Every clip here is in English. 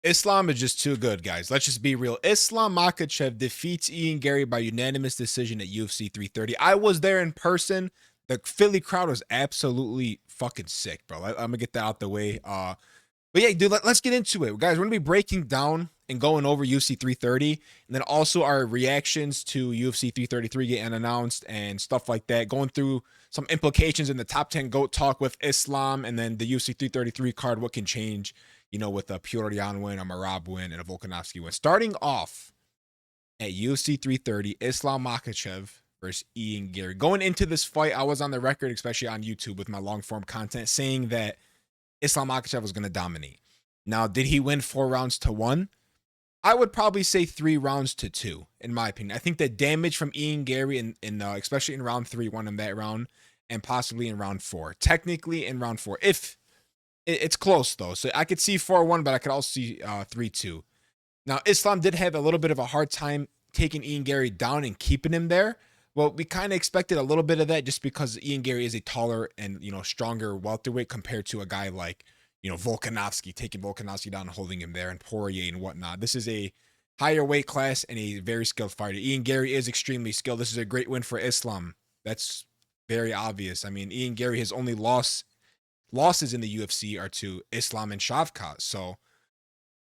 Islam is just too good, guys. Let's just be real. Islam Makhachev defeats Ian Gary by unanimous decision at UFC 330. I was there in person. The Philly crowd was absolutely fucking sick, bro. I'm gonna get that out the way. But yeah, dude, let's get into it, guys. We're gonna be breaking down and going over UFC 330, and then also our reactions to UFC 333 getting announced and stuff like that. Going through some implications in the top 10 GOAT talk with Islam, and then the UFC 333 card. What can change? With a Pyotr win, a Marab win, and a Volkanovski win. Starting off at UFC 330, Islam Makhachev versus Ian Gary. Going into this fight, I was on the record, especially on YouTube with my long form content, saying that Islam Makhachev was going to dominate. Now, did he win 4-1? I would probably say 3-2, in my opinion. I think the damage from Ian Gary, especially in round 3, won him that round, and possibly in round 4. Technically in round 4. If it's close, though. So I could see 4-1, but I could also see 3-2. Now, Islam did have a little bit of a hard time taking Ian Gary down and keeping him there. Well, we kind of expected a little bit of that just because Ian Gary is a taller and, stronger welterweight compared to a guy like, Volkanovski, taking Volkanovski down and holding him there, and Poirier and whatnot. This is a higher weight class and a very skilled fighter. Ian Gary is extremely skilled. This is a great win for Islam. That's very obvious. I mean, Ian Gary, his only losses in the UFC are to Islam and Shavkat. So,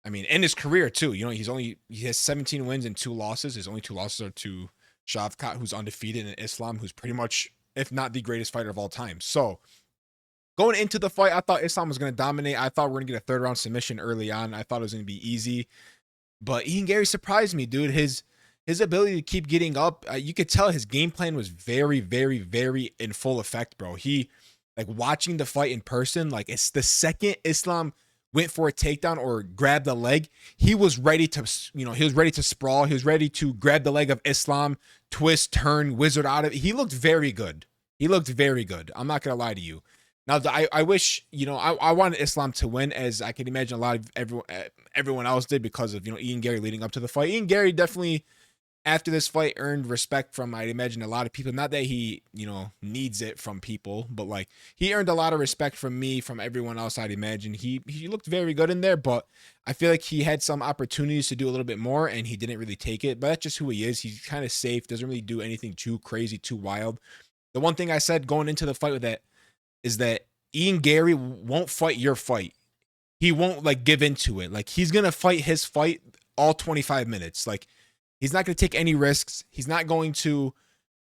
I mean, in his career too, he has 17 wins and 2 losses. His only 2 losses are to Shavkat, who's undefeated, and Islam, who's pretty much, if not the greatest fighter of all time. So, going into the fight, I thought Islam was going to dominate. I thought we are going to get a 3rd round submission early on. I thought it was going to be easy. But Ian Gary surprised me, dude. His ability to keep getting up, you could tell his game plan was very, very, very in full effect, bro. Like, watching the fight in person, like, it's the second Islam went for a takedown or grabbed the leg, he was ready to, he was ready to sprawl. He was ready to grab the leg of Islam, twist, turn, wizard out of it. He looked very good. I'm not going to lie to you. Now, I wish, I wanted Islam to win, as I can imagine a lot of everyone else did, because of, Ian Gary leading up to the fight. Ian Gary definitely, after this fight, earned respect from, I'd imagine, a lot of people. Not that he, needs it from people, but like, he earned a lot of respect from me, from everyone else, I'd imagine. He looked very good in there, but I feel like he had some opportunities to do a little bit more, and he didn't really take it. But that's just who he is. He's kind of safe, doesn't really do anything too crazy, too wild. The one thing I said going into the fight with that is that Ian Gary won't fight your fight. He won't, like, give into it. Like, he's going to fight his fight all 25 minutes. Like, he's not going to take any risks. He's not going to,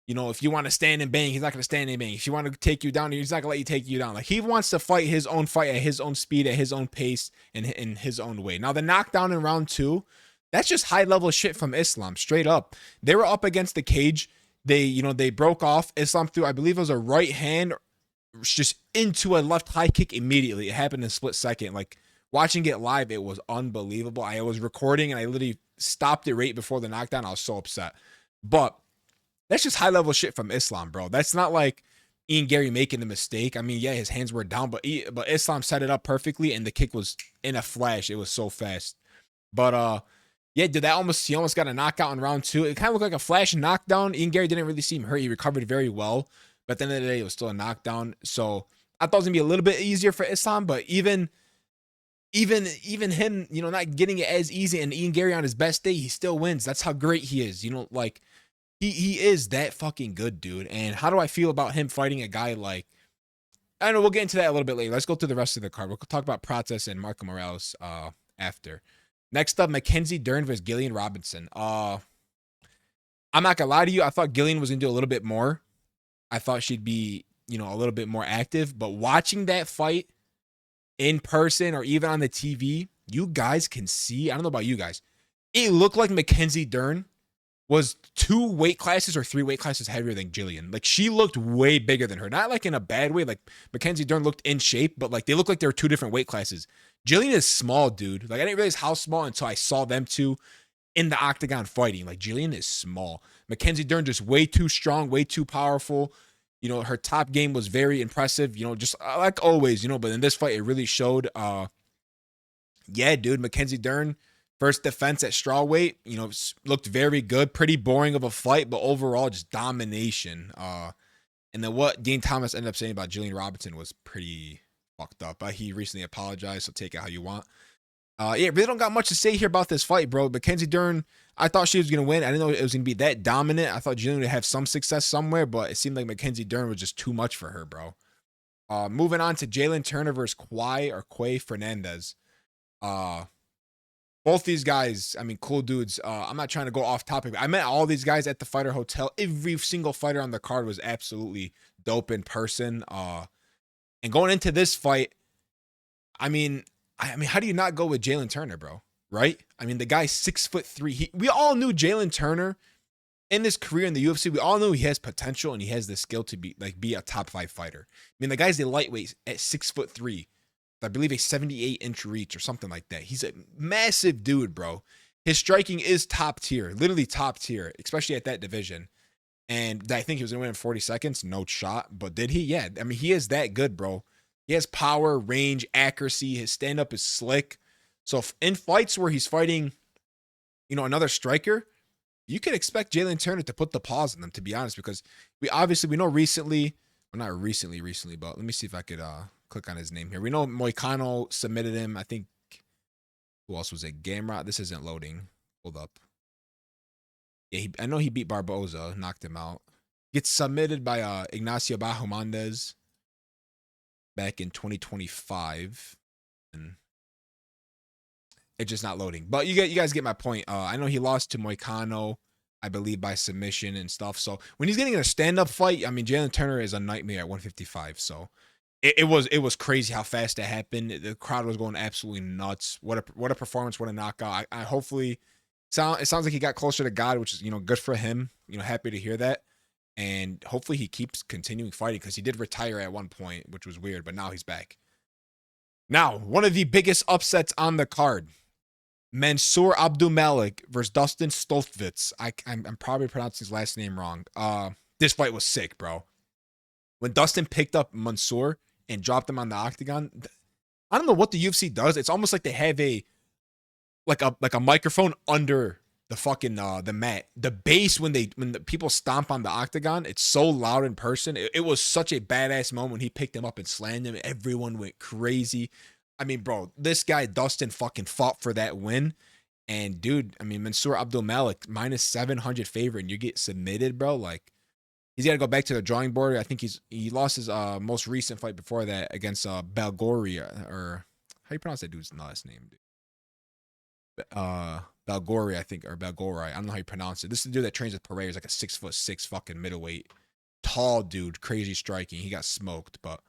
if you want to stand and bang, he's not going to stand and bang. If you want to take you down, he's not going to let you take you down. Like, he wants to fight his own fight at his own speed, at his own pace, and in his own way. Now, the knockdown in round 2, that's just high-level shit from Islam, straight up. They were up against the cage. They broke off. Islam threw, I believe it was a right hand, just into a left high kick immediately. It happened in a split second. Like, watching it live, it was unbelievable. I was recording and I literally stopped it right before the knockdown. I was so upset. But that's just high level shit from Islam, bro. That's not like Ian Gary making a mistake. I mean, yeah, his hands were down, but Islam set it up perfectly, and the kick was in a flash. It was so fast. But yeah, dude, he almost got a knockout in round 2. It kind of looked like a flash knockdown. Ian Gary didn't really seem hurt. He recovered very well. But at the end of the day, it was still a knockdown. So I thought it was going to be a little bit easier for Islam, but even him, not getting it as easy, and Ian Gary on his best day, he still wins. That's how great he is. Like, he is that fucking good, dude. And how do I feel about him fighting a guy like, I don't know, we'll get into that a little bit later. Let's go through the rest of the card. We'll talk about Process and Marco Morales after. Next up, Mackenzie Dern versus Gillian Robinson. I'm not gonna lie to you, I thought Gillian was gonna do a little bit more. I thought she'd be, a little bit more active, but watching that fight in person or even on the TV, you guys can see, I don't know about you guys, it looked like Mackenzie Dern was 2 weight classes or 3 weight classes heavier than Gillian. Like, she looked way bigger than her. Not like in a bad way. Like, Mackenzie Dern looked in shape, but like, they look like they were 2 different weight classes. Gillian is small, dude. Like, I didn't realize how small until I saw them 2 in the octagon fighting. Like, Gillian is small. Mackenzie Dern just way too strong, way too powerful. Her top game was very impressive, just like always, but in this fight, it really showed. Yeah, dude, Mackenzie Dern, first defense at strawweight, looked very good. Pretty boring of a fight, but overall, just domination. And then what Dean Thomas ended up saying about Gillian Robinson was pretty fucked up. He recently apologized, so take it how you want. Yeah, really don't got much to say here about this fight, bro. Mackenzie Dern, I thought she was gonna win. I didn't know it was gonna be that dominant. I thought Jillian would have some success somewhere, but it seemed like Mackenzie Dern was just too much for her, bro. Moving on to Jalen Turner versus Quay Fernandez. Uh, both these guys, I mean, cool dudes. I'm not trying to go off topic. I met all these guys at the Fighter Hotel. Every single fighter on the card was absolutely dope in person. And going into this fight, I mean, how do you not go with Jalen Turner, bro? Right? I mean, the guy's 6'3". We all knew Jalen Turner in his career in the UFC. We all knew he has potential and he has the skill to be a top 5 fighter. I mean, the guy's a lightweight at 6'3". I believe a 78-inch reach or something like that. He's a massive dude, bro. His striking is top tier, literally top tier, especially at that division. And I think he was gonna win in 40 seconds. No shot. But did he? Yeah. I mean, he is that good, bro. He has power, range, accuracy. His stand-up is slick. So in fights where he's fighting, another striker, you can expect Jalen Turner to put the pause on them, to be honest, because we know recently, well, not recently, but let me see if I could click on his name here. We know Moicano submitted him. I think, who else was it? Gamrot. This isn't loading. Hold up. Yeah, I know he beat Barboza, knocked him out. Gets submitted by Ignacio Bahamondes back in 2025. And it's just not loading. But you guys get my point. I know he lost to Moicano, I believe, by submission and stuff. So when he's getting in a stand-up fight, I mean, Jalen Turner is a nightmare at 155. So it was crazy how fast that happened. The crowd was going absolutely nuts. What a performance! What a knockout! I hopefully it sounds like he got closer to God, which is good for him. Happy to hear that. And hopefully he keeps continuing fighting, because he did retire at one point, which was weird, but now he's back. Now, one of the biggest upsets on the card: Mansour Abdulmalik versus Dustin Stoltzfus. I'm probably pronouncing his last name wrong. This fight was sick, bro. When Dustin picked up Mansour and dropped him on the octagon, I don't know what the UFC does. It's almost like they have a microphone under the fucking the mat. The bass when the people stomp on the octagon, it's so loud in person. It was such a badass moment when he picked him up and slammed him. Everyone went crazy. I mean, bro, this guy Dustin fucking fought for that win. And dude, I mean, Mansour Abdulmalik minus 700 favorite, and you get submitted, bro. Like, he's got to go back to the drawing board. I think he lost his most recent fight before that against Balgoria, or how you pronounce that dude's last name, dude? Balgori, I think, or Balgori. I don't know how you pronounce it. This is the dude that trains with Pereira. He's like a 6'6" fucking middleweight, tall dude, crazy striking. He got smoked, but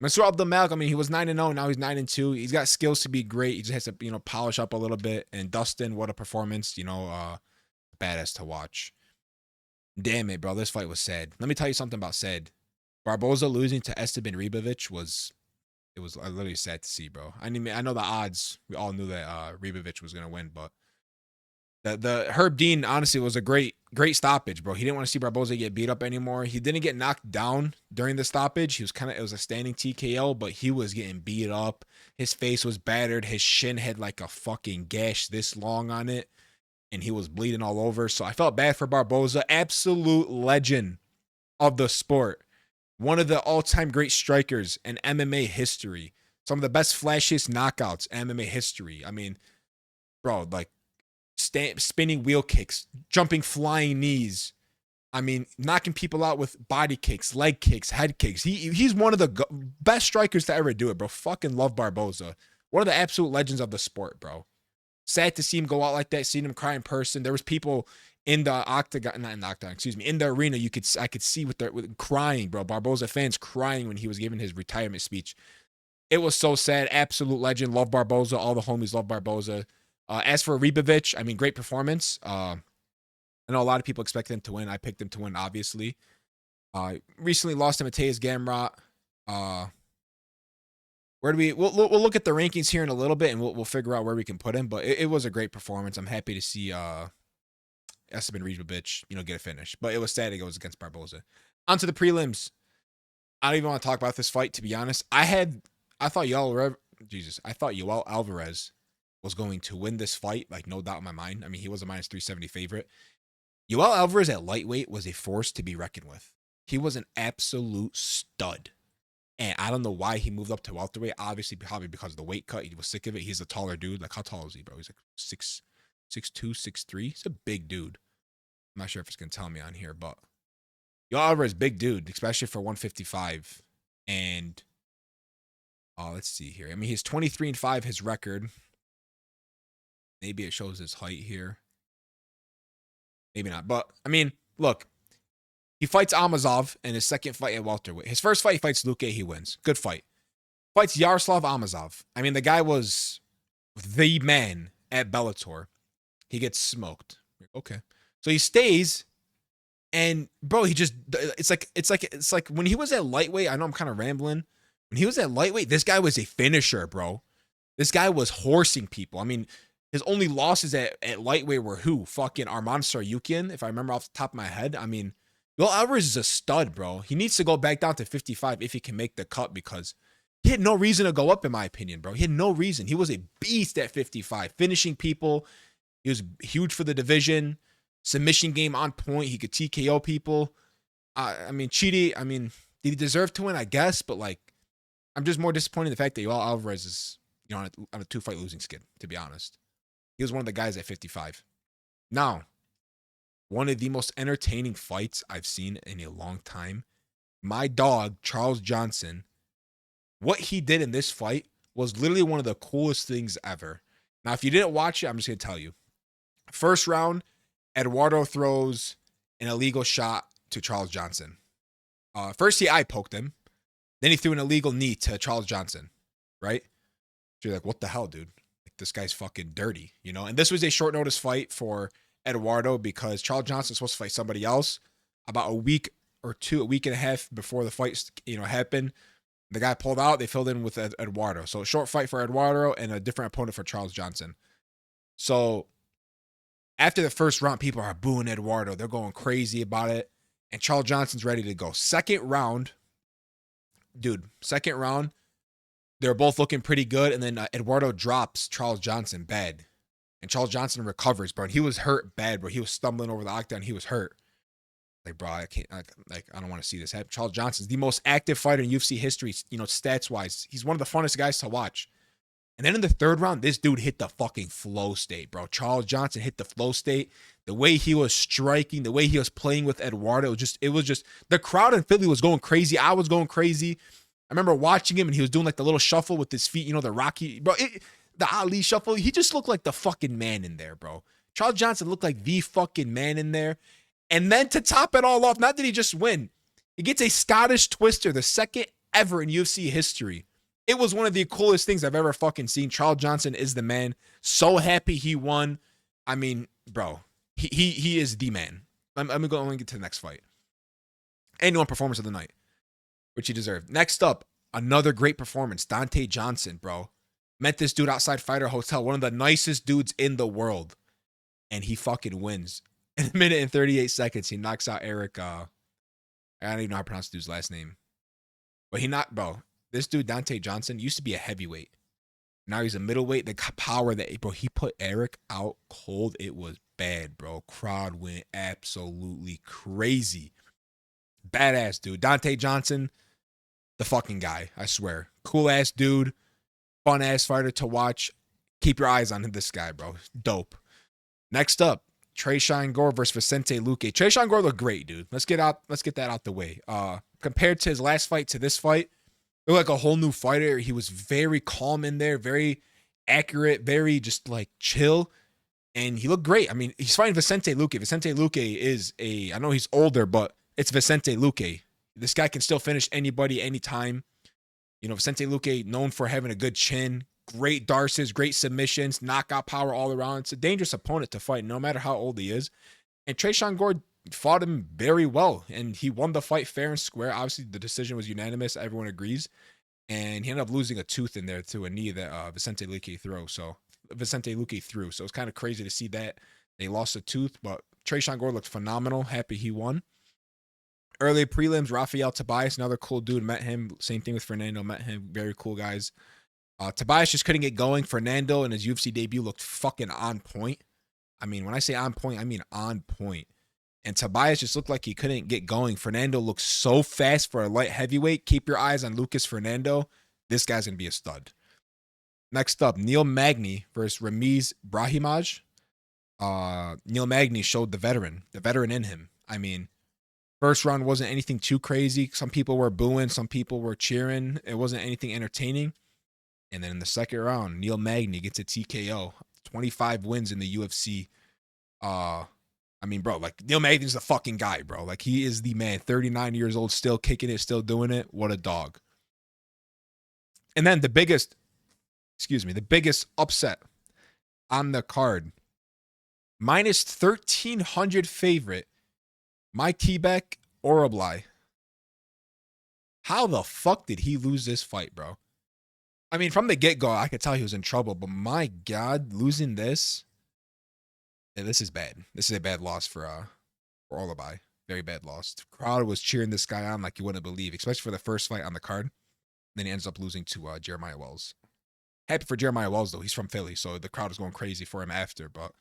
Mansour Abdulmalik, I mean, he was 9-0. Now he's 9-2. He's got skills to be great. He just has to, polish up a little bit. And Dustin, what a performance! Badass to watch. Damn it, bro. This fight was sad. Let me tell you something about sad. Barboza losing to Esteban Ribovic was literally sad to see, bro. I mean, I know the odds. We all knew that Ribovic was gonna win, but the Herb Dean honestly was a great stoppage, bro. He didn't want to see Barboza get beat up anymore. He didn't get knocked down during the stoppage. It was a standing TKO, but he was getting beat up. His face was battered. His shin had like a fucking gash this long on it, and he was bleeding all over. So I felt bad for Barboza. Absolute legend of the sport. One of the all-time great strikers in MMA history. Some of the best, flashiest knockouts in MMA history. I mean, bro, like spinning wheel kicks, jumping flying knees. I mean, knocking people out with body kicks, leg kicks, head kicks. He's one of the best strikers to ever do it, bro. Fucking love Barboza. One of the absolute legends of the sport, bro. Sad to see him go out like that, seeing him cry in person. There was people in the octagon, not in the octagon, excuse me, in the arena. I could see with crying, bro. Barboza fans crying when he was giving his retirement speech. It was so sad. Absolute legend. Love Barboza. All the homies love Barboza. As for Ribovic, I mean, great performance. I know a lot of people expect him to win. I picked him to win, obviously. Recently lost to Mateus Gamrot. We'll look at the rankings here in a little bit, and we'll figure out where we can put him. But it was a great performance. I'm happy to see Esteban Ribovic, get a finish. But it was sad it goes against Barboza. On to the prelims. I don't even want to talk about this fight, to be honest. I thought Yoel Alvarez was going to win this fight, like, no doubt in my mind. I mean, he was a minus 370 favorite. Yoel Alvarez at lightweight was a force to be reckoned with. He was an absolute stud. And I don't know why he moved up to welterweight. Obviously, probably because of the weight cut. He was sick of it. He's a taller dude. Like, how tall is he, bro? He's like 6'2", 6'3". He's a big dude. I'm not sure if it's going to tell me on here, but Yo Alvarez, big dude, especially for 155. And let's see here. I mean, he's 23-5, his record. Maybe it shows his height here. Maybe not. But, I mean, look. He fights Amazov in his second fight at welterweight. His first fight, he fights Luque. He wins. Good fight. Fights Yaroslav Amazov. I mean, the guy was the man at Bellator. He gets smoked. Okay. So he stays, and bro, he just it's like when he was at lightweight. I know I'm kind of rambling. When he was at lightweight, this guy was a finisher, bro. This guy was horsing people. I mean, his only losses at lightweight were who? Fucking Arman Saryukian, if I remember off the top of my head. I mean, Will Alvarez is a stud, bro. He needs to go back down to 55 if he can make the cut, because he had no reason to go up, in my opinion, bro. He had no reason. He was a beast at 55, finishing people. He was huge for the division. Submission game on point. He could TKO people. I mean, Chidi, I mean, did he deserve to win? I guess, but like, I'm just more disappointed in the fact that Yoel Alvarez is, you know, on a 2-fight losing skid, to be honest. He was one of the guys at 55. Now, one of the most entertaining fights I've seen in a long time. My dog, Charles Johnson, what he did in this fight was literally one of the coolest things ever. Now, if you didn't watch it, I'm just going to tell you. First round, Eduardo throws an illegal shot to Charles Johnson. First, he eye poked him. Then he threw an illegal knee to Charles Johnson, right? So you're like, what the hell, dude? Like, this guy's fucking dirty, you know? And this was a short notice fight for Eduardo because Charles Johnson was supposed to fight somebody else about a week and a half before the fight, happened. The guy pulled out. They filled in with Eduardo. So a short fight for Eduardo and a different opponent for Charles Johnson. So after the first round, people are booing Eduardo. They're going crazy about it. And Charles Johnson's ready to go. Second round, they're both looking pretty good. And then Eduardo drops Charles Johnson bad. And Charles Johnson recovers, bro. And he was hurt bad, bro. He was stumbling over the octagon. He was hurt. Like, bro, I don't want to see this happen. Charles Johnson's the most active fighter in UFC history, stats-wise. He's one of the funnest guys to watch. And then in the third round, this dude hit the fucking flow state, bro. Charles Johnson hit the flow state. The way he was striking, the way he was playing with Eduardo, it was just the crowd in Philly was going crazy. I was going crazy. I remember watching him, and he was doing like the little shuffle with his feet, the Rocky, bro. The Ali shuffle. He just looked like the fucking man in there, bro. Charles Johnson looked like the fucking man in there. And then to top it all off, not that he just win, he gets a Scottish twister, the second ever in UFC history. It was one of the coolest things I've ever fucking seen. Charles Johnson is the man. So happy he won. I mean, bro, he is the man. I'm going to get to the next fight. And one performance of the night, which he deserved. Next up, another great performance. Dante Johnson, bro. Met this dude outside Fighter Hotel, one of the nicest dudes in the world. And he fucking wins. In a minute and 38 seconds, he knocks out Eric. I don't even know how to pronounce the dude's last name. But this dude, Dante Johnson, used to be a heavyweight. Now he's a middleweight. The power he put Eric out cold. It was bad, bro. Crowd went absolutely crazy. Badass dude. Dante Johnson, the fucking guy, I swear. Cool ass dude. Fun ass fighter to watch. Keep your eyes on this guy, bro. Dope. Next up, Tresean Gore versus Vicente Luque. Tresean Gore looked great, dude. Let's get that out the way. Compared to his last fight to this fight, it looked like a whole new fighter. He was very calm in there, very accurate, very just like chill. And he looked great. I mean, he's fighting Vicente Luque. Vicente Luque I know he's older, but it's Vicente Luque. This guy can still finish anybody, anytime. Vicente Luque, known for having a good chin, great darces, great submissions, knockout power all around. It's a dangerous opponent to fight, no matter how old he is. And Tresean Gore fought him very well, and he won the fight fair and square. Obviously, the decision was unanimous. Everyone agrees. And he ended up losing a tooth in there to a knee that Vicente Luque threw. So it's kind of crazy to see that they lost a tooth, but Tresean Gore looked phenomenal. Happy he won. Early prelims, Rafael Tobias, another cool dude, met him. Same thing with Fernando, met him. Very cool guys. Tobias just couldn't get going. Fernando in his UFC debut looked fucking on point. I mean, when I say on point, I mean on point. And Tobias just looked like he couldn't get going. Fernando looks so fast for a light heavyweight. Keep your eyes on Lucas Fernando. This guy's going to be a stud. Next up, Neil Magny versus Ramiz Brahimaj. Neil Magny showed the veteran in him. I mean, first round wasn't anything too crazy. Some people were booing, some people were cheering. It wasn't anything entertaining. And then in the second round, Neil Magny gets a TKO. 25 wins in the UFC. I mean, bro, like Neil Magny's the fucking guy, bro. Like he is the man. 39 years old, still kicking it, still doing it. What a dog. And then the biggest upset on the card. Minus 1,300 favorite, Mike Tibek Oroblai. How the fuck did he lose this fight, bro? I mean, from the get-go, I could tell he was in trouble, but my God, losing this, yeah, this is bad. This is a bad loss for Oroblai. Very bad loss. The crowd was cheering this guy on like you wouldn't believe, especially for the first fight on the card. Then he ends up losing to Jeremiah Wells. Happy for Jeremiah Wells, though. He's from Philly, so the crowd is going crazy for him after, but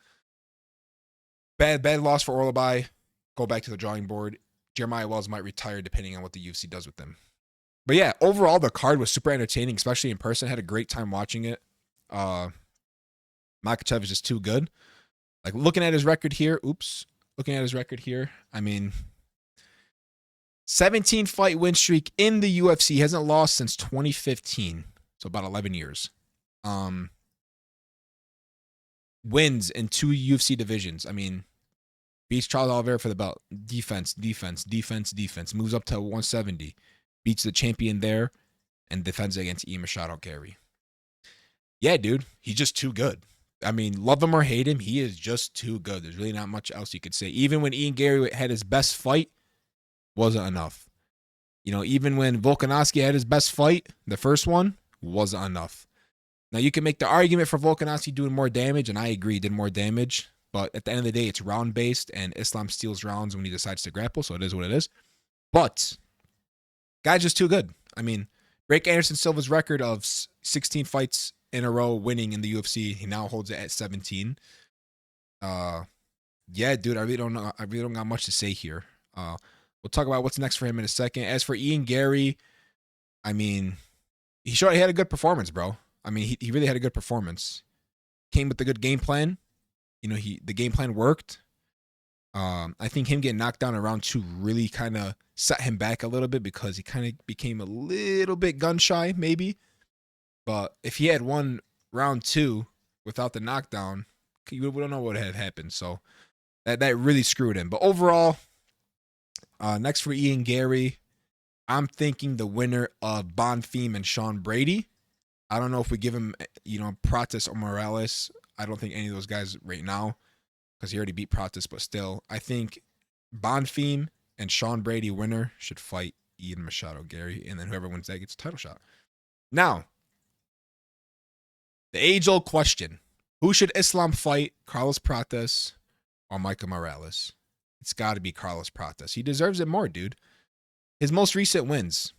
bad loss for Oroblai. Go back to the drawing board. Jeremiah Wells might retire depending on what the UFC does with him. But yeah, overall, the card was super entertaining, especially in person. Had a great time watching it. Makhachev is just too good. Like, looking at his record here, I mean, 17-fight win streak in the UFC. He hasn't lost since 2015, so about 11 years. Wins in 2 UFC divisions. I mean, beats Charles Oliveira for the belt. Defense. Moves up to 170. Beats the champion there and defends against Ian Machado Gary. Yeah, dude. He's just too good. I mean, love him or hate him, he is just too good. There's really not much else you could say. Even when Ian Gary had his best fight, wasn't enough. You know, even when Volkanovski had his best fight, the first one, wasn't enough. Now, you can make the argument for Volkanovski doing more damage, and I agree, did more damage. But at the end of the day, it's round-based, and Islam steals rounds when he decides to grapple, so it is what it is. But guy's just too good. I mean, break Anderson Silva's record of 16 fights in a row winning in the UFC. He now holds it at 17. Yeah, dude, I really don't got much to say here. We'll talk about what's next for him in a second. As for Ian Gary, I mean, he had a good performance, bro. I mean, he really had a good performance. Came with a good game plan. You know, the game plan worked. I think him getting knocked down in round 2 really kind of set him back a little bit because he kind of became a little bit gun shy, maybe. But if he had won round 2 without the knockdown, we don't know what had happened. So that really screwed him. But overall, next for Ian Gary, I'm thinking the winner of Bonfim and Sean Brady. I don't know if we give him, Pratis or Morales. I don't think any of those guys right now, because he already beat Pratis, but still, I think Bonfim and Sean Brady winner should fight Ian Machado Gary, and then whoever wins that gets a title shot. Now, the age-old question: who should Islam fight, Carlos Pratis or Michael Morales? It's got to be Carlos Pratis. He deserves it more, dude. His most recent wins: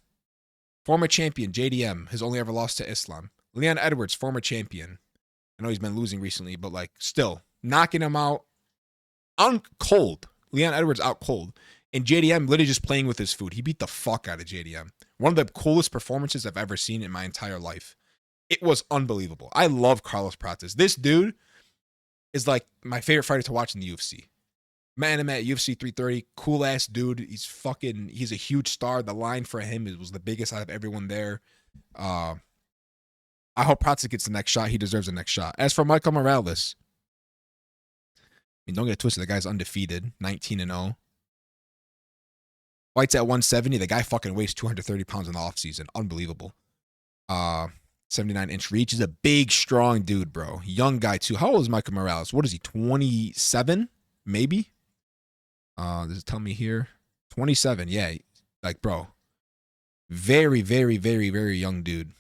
former champion JDM has only ever lost to Islam. Leon Edwards, former champion. I know he's been losing recently, but still knocking him out on cold. Leon Edwards out cold. And JDM literally just playing with his food. He beat the fuck out of JDM. One of the coolest performances I've ever seen in my entire life. It was unbelievable. I love Carlos Pratis. This dude is like my favorite fighter to watch in the UFC. Met him at UFC 330. Cool ass dude. He's a huge star. The line for him was the biggest out of everyone there. I hope Pratis gets the next shot. He deserves the next shot. As for Michael Morales, I mean, don't get it twisted. The guy's undefeated, 19-0. Fights at 170. The guy fucking weighs 230 pounds in the offseason. Unbelievable. 79-inch reach. He's a big, strong dude, bro. Young guy, too. How old is Michael Morales? What is he, 27? Maybe? Does it tell me here? 27, yeah. Bro. Very, very, very, very young dude.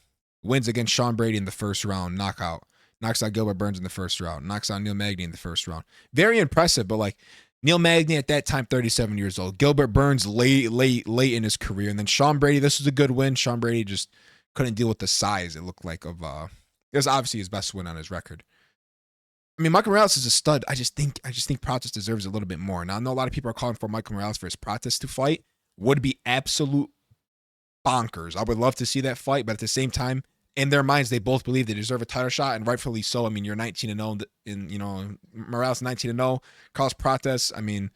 Wins against Sean Brady in the first round, knockout. Knocks out Gilbert Burns in the first round. Knocks out Neil Magny in the first round. Very impressive, but Neil Magny at that time, 37 years old. Gilbert Burns late in his career. And then Sean Brady, this was a good win. Sean Brady just couldn't deal with the size, it looked like, of it was obviously his best win on his record. I mean, Michael Morales is a stud. I just think Pratis deserves a little bit more. Now, I know a lot of people are calling for Michael Morales versus Pratis to fight. Would be absolute bonkers. I would love to see that fight, but at the same time, in their minds, they both believe they deserve a title shot, and rightfully so. I mean, you're 19-0, and Morales 19-0. Carlos Pratis, I mean,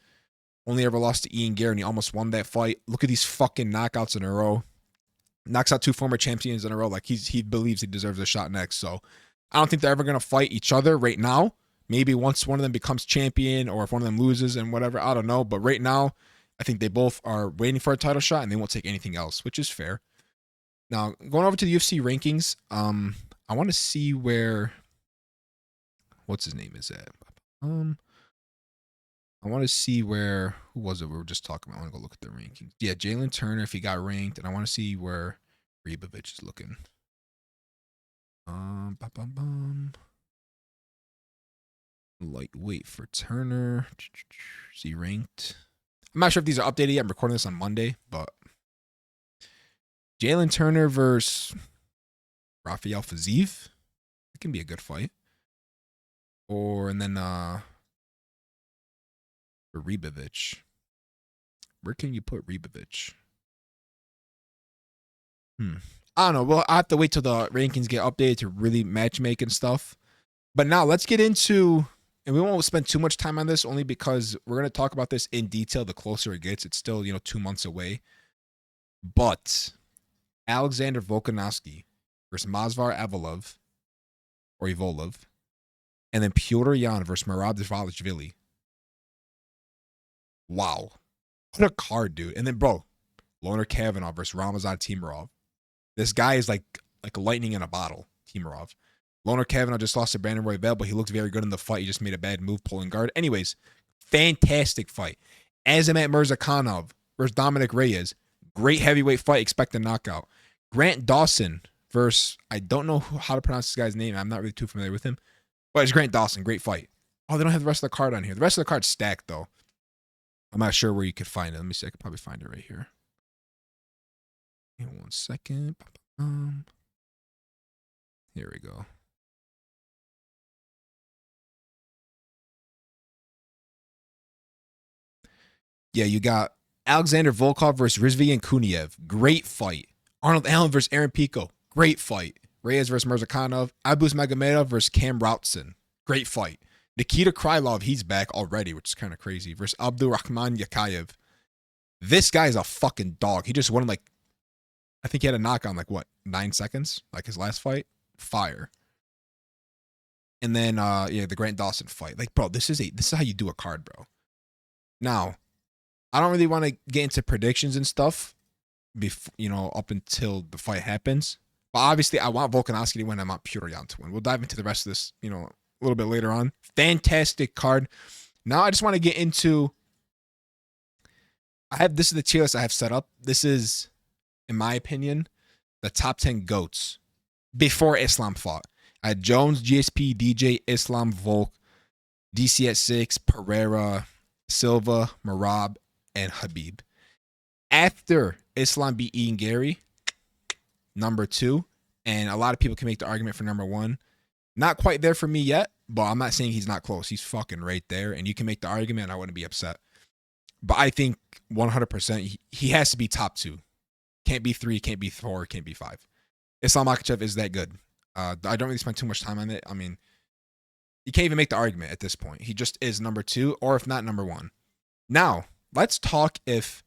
only ever lost to Ian Gary, and he almost won that fight. Look at these fucking knockouts in a row. Knocks out 2 former champions in a row. Like he believes he deserves a shot next. So I don't think they're ever gonna fight each other right now. Maybe once one of them becomes champion, or if one of them loses and whatever, I don't know. But right now, I think they both are waiting for a title shot, and they won't take anything else, which is fair. Now, going over to the UFC rankings, I want to see where, what's his name is at. I want to see where, who was it we were just talking about? I want to go look at the rankings. Yeah, Jalen Turner, if he got ranked, and I want to see where Ribovic is looking. Lightweight for Turner. Is he ranked? I'm not sure if these are updated yet. I'm recording this on Monday, but Jalen Turner versus Rafael Fiziev. It can be a good fight. And then for Ribovic. Where can you put Ribovic? I don't know. Well, I have to wait till the rankings get updated to really matchmake and stuff. But now let's get into, and we won't spend too much time on this only because we're going to talk about this in detail the closer it gets. It's still, 2 months away. But Alexander Volkanovski versus Movsar Evloev, or Evloev, and then Petr Yan versus Merab Dvalishvili. Wow. What a card, dude. And then, bro, Loner Kavanagh versus Ramazan Timurov. This guy is like lightning in a bottle, Timurov. Loner Kavanagh just lost to Brandon Royval, but he looked very good in the fight. He just made a bad move pulling guard. Anyways, fantastic fight. Azamat Murzakanov versus Dominic Reyes. Great heavyweight fight. Expect a knockout. Grant Dawson versus, I don't know how to pronounce this guy's name. I'm not really too familiar with him. But it's Grant Dawson. Great fight. Oh, they don't have the rest of the card on here. The rest of the card's stacked, though. I'm not sure where you could find it. Let me see. I could probably find it right here. Hang on 1 second. Here we go. Yeah, you got Alexander Volkov versus Rizvian Kuniev. Great fight. Arnold Allen versus Aaron Pico. Great fight. Reyes versus Murzakanov. Abus Magomedov versus Cam Routson. Great fight. Nikita Krylov, he's back already, which is kind of crazy, versus Abdurrahman Yakayev. This guy is a fucking dog. He just won I think he had a knock on 9 seconds, like his last fight. Fire. And then the Grant Dawson fight. Bro, this is how you do a card, bro. Now, I don't really want to get into predictions and stuff before, up until the fight happens. But obviously, I want Volkanovski to win. I want Petr Yan to win. We'll dive into the rest of this, a little bit later on. Fantastic card. Now, I just want to get into. This is the tier list I have set up. This is, in my opinion, the top 10 GOATs before Islam fought. I had Jones, GSP, DJ, Islam, Volk, DC at 6, Pereira, Silva, Merab, and Habib. After Islam beat Ian Gary, number 2, and a lot of people can make the argument for number 1. Not quite there for me yet, but I'm not saying he's not close. He's fucking right there, and you can make the argument, and I wouldn't be upset. But I think 100% he has to be top 2. Can't be 3, can't be 4, can't be 5. Islam Makhachev is that good. I don't really spend too much time on it. I mean, you can't even make the argument at this point. He just is number 2, or if not, number 1. Now, let's talk if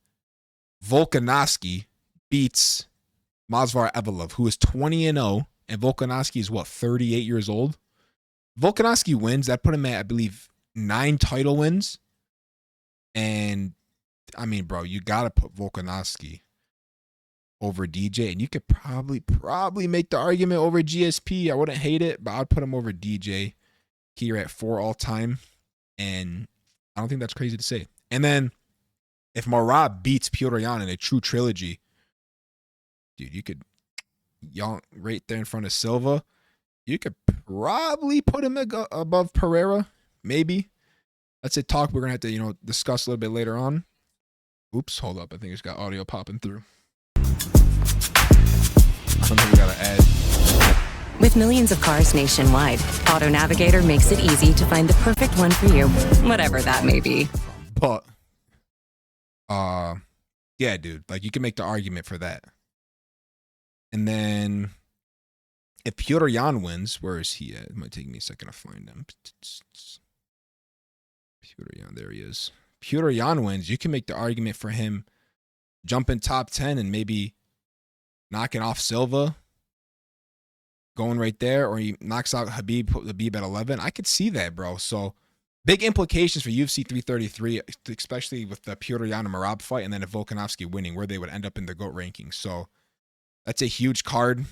Volkanovski beats Movsar Evloev, who is 20-0, and Volkanovski is 38 years old. Volkanovski wins. That put him at, I believe, 9 title wins. And, I mean, bro, you got to put Volkanovski over DJ, and you could probably make the argument over GSP. I wouldn't hate it, but I'd put him over DJ here at 4 all time, and I don't think that's crazy to say. And then if Merab beats Petr Yan in a true trilogy, dude, you could right there in front of Silva. You could probably put him above Pereira, maybe. That's a talk we're gonna have to discuss a little bit later on. Oops, hold up. I think it's got audio popping through. Something we gotta add. With millions of cars nationwide, Auto Navigator makes it easy to find the perfect one for you, whatever that may be. But, yeah, dude, like you can make the argument for that. And then if Pyotr Yan wins, where is he at? It might take me a second to find him. Pyotr Yan, there he is. Pyotr Yan wins, you can make the argument for him jumping top 10 and maybe knocking off Silva, going right there, or he knocks out Habib at 11. I could see that, bro. So big implications for UFC 333, especially with the Pyotr Yan and Merab fight, and then if Volkanovski winning, where they would end up in the GOAT rankings. So that's a huge card,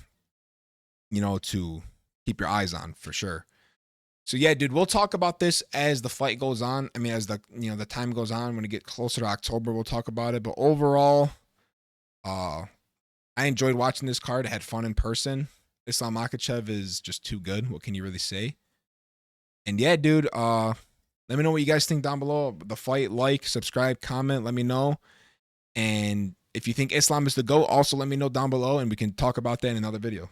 you know, to keep your eyes on for sure. So yeah, dude, we'll talk about this as the fight goes on. I mean, as the time goes on, when we get closer to October, we'll talk about it. But overall, I enjoyed watching this card. I had fun in person. Islam Makhachev is just too good. What can you really say? And yeah, dude, let me know what you guys think down below. The fight, like, subscribe, comment, let me know. And if you think Islam is the GOAT, also let me know down below, and we can talk about that in another video.